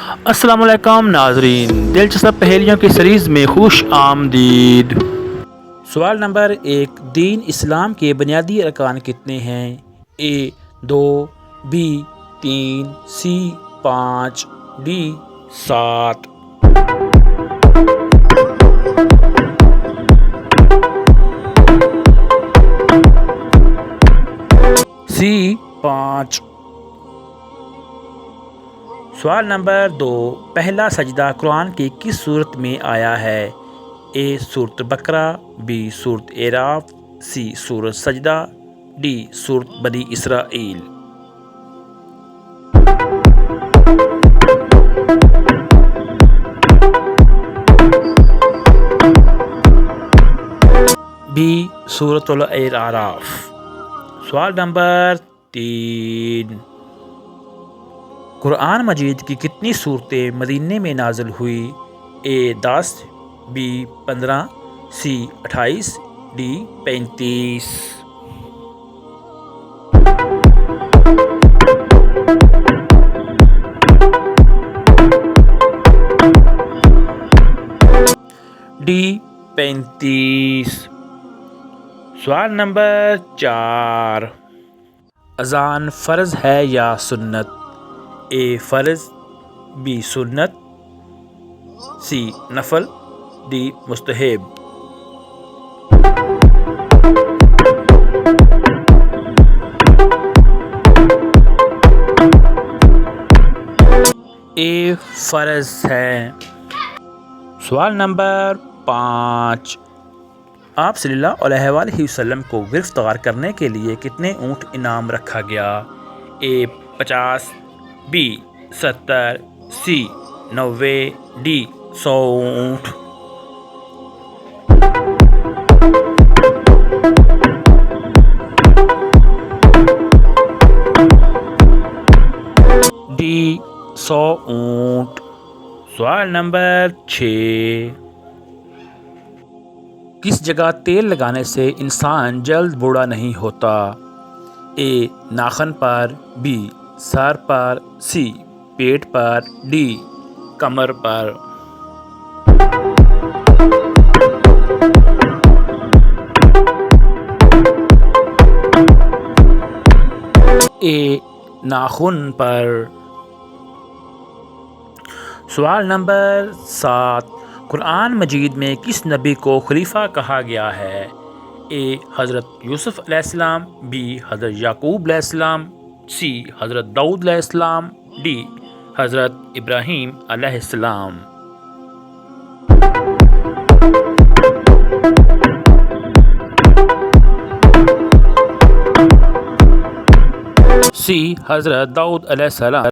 السلام علیکم ناظرین، دلچسپ پہیلیوں کی سیریز میں خوش آمدید۔ سوال نمبر 1، دین اسلام کے بنیادی ارکان کتنے ہیں؟ A 2، B 3، C 5، D 7۔ C 5۔ سوال نمبر 2، پہلا سجدہ قرآن کی کس صورت میں آیا ہے؟ A سورۃ بقرہ، B سورۃ اعراف، C سورۃ سجدہ، D سورۃ بنی اسرائیل۔ B سورۃ الاعراف۔ سوال نمبر 3، قرآن مجید کی کتنی صورتیں مدینے میں نازل ہوئی؟ A 10، B 15، C 28، D 35۔ D 35۔ سوال نمبر 4، اذان فرض ہے یا سنت؟ A فرض، B سنت، C نفل، D مستحب۔ A فرض ہے۔ سوال نمبر 5، آپ صلی اللہ علیہ وآلہ وسلم کو گرفتار کرنے کے لیے کتنے اونٹ انعام رکھا گیا؟ A 50، B 70، C 90، D 100 اونٹ۔ D 100 اونٹ۔ سوال نمبر 6، کس جگہ تیل لگانے سے انسان جلد بوڑھا نہیں ہوتا؟ A ناخن پر، B سر پر، C پیٹ پر، D کمر پر۔ A ناخن پر۔ سوال نمبر 7، قرآن مجید میں کس نبی کو خلیفہ کہا گیا ہے؟ A حضرت یوسف علیہ السلام، B حضرت یعقوب علیہ السلام، C حضرت داؤد علیہ السلام، D حضرت ابراہیم علیہ السلام۔ C حضرت داؤد علیہ السلام۔